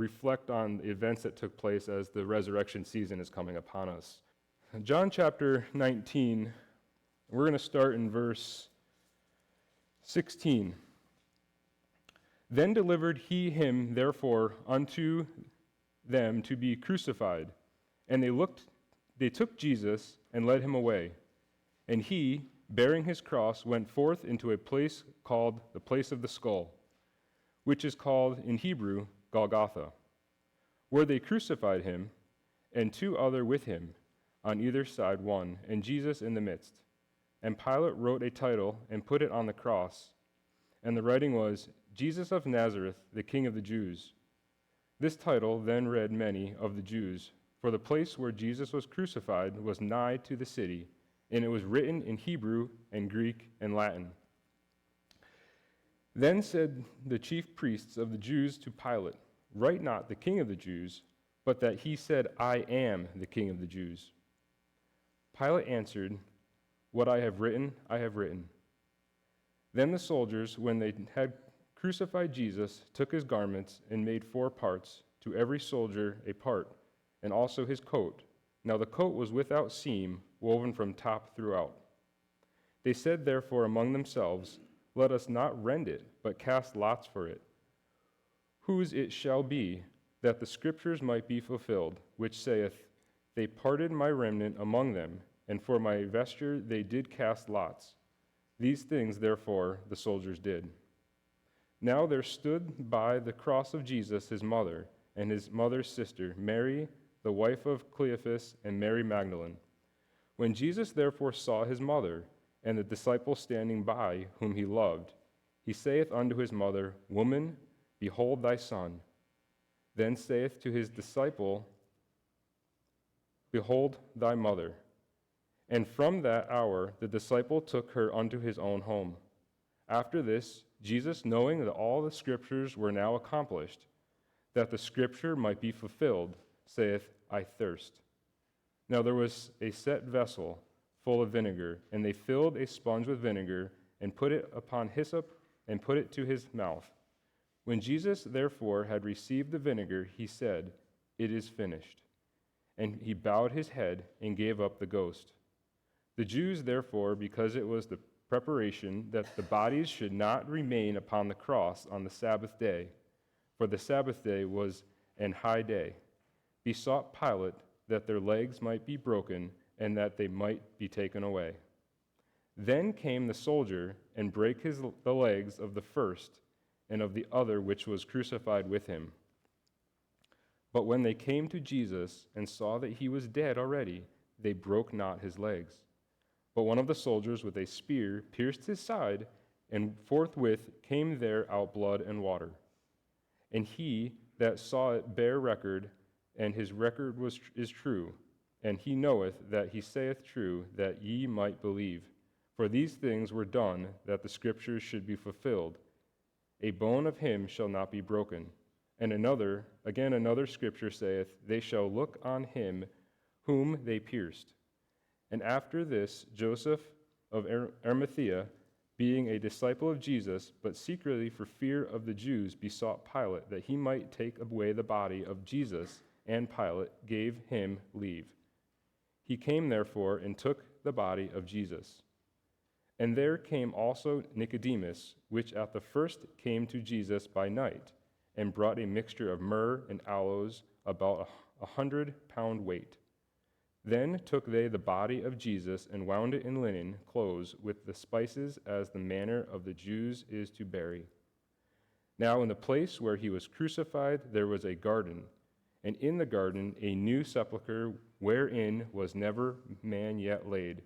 reflect on the events that took place as the resurrection season is coming upon us. John chapter 19, we're going to start in verse 16. Then delivered he him therefore unto them to be crucified. And they took Jesus and led him away. And he, bearing his cross, went forth into a place called the place of the skull, which is called in Hebrew Golgotha, where they crucified him, and two other with him, on either side one, and Jesus in the midst. And Pilate wrote a title and put it on the cross, and the writing was, Jesus of Nazareth, the King of the Jews. This title then read many of the Jews, for the place where Jesus was crucified was nigh to the city, and it was written in Hebrew and Greek and Latin. Then said the chief priests of the Jews to Pilate, write not the King of the Jews, but that he said, I am the King of the Jews. Pilate answered, what I have written, I have written. Then the soldiers, when they had crucified Jesus, took his garments and made 4 parts, to every soldier a part, and also his coat. Now the coat was without seam, woven from top throughout. They said therefore among themselves, let us not rend it, but cast lots for it, whose it shall be, that the scriptures might be fulfilled, which saith, they parted my remnant among them, and for my vesture they did cast lots. These things therefore the soldiers did. Now there stood by the cross of Jesus his mother, and his mother's sister, Mary, the wife of Cleophas, and Mary Magdalene. When Jesus therefore saw his mother, and the disciple standing by, whom he loved, he saith unto his mother, Woman, behold thy son. Then saith to his disciple, Behold thy mother. And from that hour the disciple took her unto his own home. After this, Jesus, knowing that all the scriptures were now accomplished, that the scripture might be fulfilled, saith, I thirst. Now there was a set vessel full of vinegar, and they filled a sponge with vinegar, and put it upon hyssop, and put it to his mouth. When Jesus therefore had received the vinegar, he said, It is finished. And he bowed his head and gave up the ghost. The Jews therefore, because it was the preparation that the bodies should not remain upon the cross on the Sabbath day, for the Sabbath day was an high day, besought Pilate that their legs might be broken and that they might be taken away. Then came the soldier and brake the legs of the first and of the other which was crucified with him. But when they came to Jesus and saw that he was dead already, they broke not his legs. But one of the soldiers with a spear pierced his side, and forthwith came there out blood and water. And he that saw it bare record, and his record is true, and he knoweth that he saith true, that ye might believe. For these things were done, that the scriptures should be fulfilled. A bone of him shall not be broken. And another scripture saith, they shall look on him whom they pierced. And after this, Joseph of Arimathea, being a disciple of Jesus, but secretly for fear of the Jews, besought Pilate that he might take away the body of Jesus, and Pilate gave him leave. He came therefore and took the body of Jesus. And there came also Nicodemus, which at the first came to Jesus by night, and brought a mixture of myrrh and aloes, about 100 pound weight. Then took they the body of Jesus and wound it in linen clothes with the spices, as the manner of the Jews is to bury. Now in the place where he was crucified there was a garden, and in the garden a new sepulchre, wherein was never man yet laid.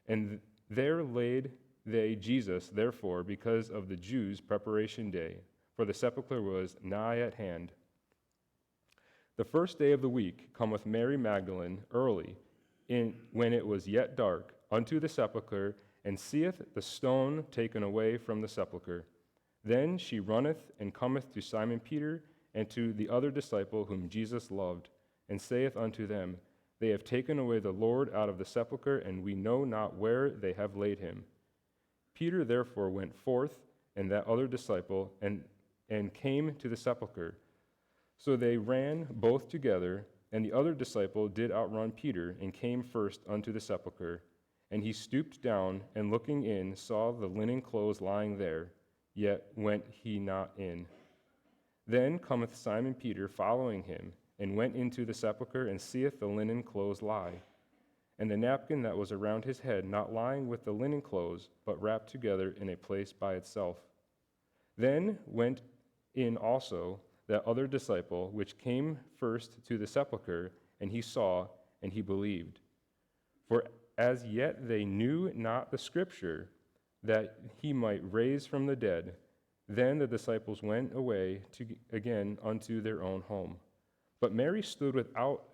And there laid they Jesus, therefore, because of the Jews' preparation day, for the sepulchre was nigh at hand. The first day of the week cometh Mary Magdalene early, when it was yet dark, unto the sepulchre, and seeth the stone taken away from the sepulchre. Then she runneth and cometh to Simon Peter and to the other disciple whom Jesus loved, and saith unto them, They have taken away the Lord out of the sepulchre, and we know not where they have laid him. Peter therefore went forth, and that other disciple, and came to the sepulchre. So they ran both together, and the other disciple did outrun Peter, and came first unto the sepulchre. And he stooped down, and looking in, saw the linen clothes lying there, yet went he not in. Then cometh Simon Peter following him, and went into the sepulchre, and seeth the linen clothes lie, and the napkin that was around his head not lying with the linen clothes, but wrapped together in a place by itself. Then went in also that other disciple, which came first to the sepulchre, and he saw, and he believed. For as yet they knew not the scripture, that he might raise from the dead. Then the disciples went away again unto their own home. But Mary stood without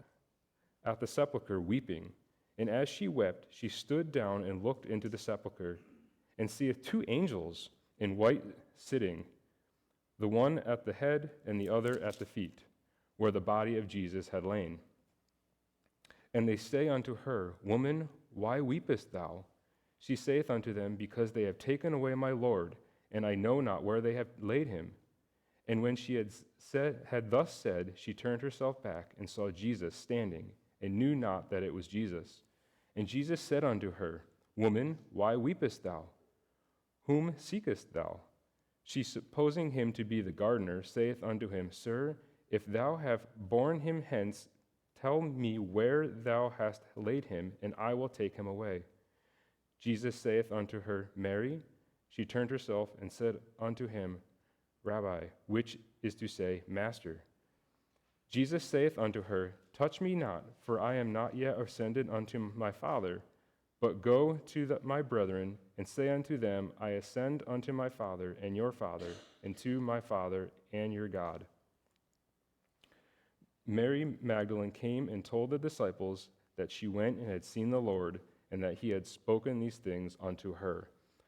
at the sepulchre weeping. And as she wept, she stood down and looked into the sepulchre, and seeth two angels in white sitting, the one at the head and the other at the feet, where the body of Jesus had lain. And they say unto her, Woman, why weepest thou? She saith unto them, Because they have taken away my Lord, and I know not where they have laid him. And when she had thus said, she turned herself back and saw Jesus standing, and knew not that it was Jesus. And Jesus said unto her, Woman, why weepest thou? Whom seekest thou? She, supposing him to be the gardener, saith unto him, Sir, if thou have borne him hence, tell me where thou hast laid him, and I will take him away. Jesus saith unto her, Mary. She turned herself and said unto him, Rabbi, which is to say, Master. Jesus saith unto her, Touch me not, for I am not yet ascended unto my Father, but go to my brethren, and say unto them, I ascend unto my Father and your Father, and to my Father and your God. Mary Magdalene came and told the disciples that she went and had seen the Lord, and that he had spoken these things unto her.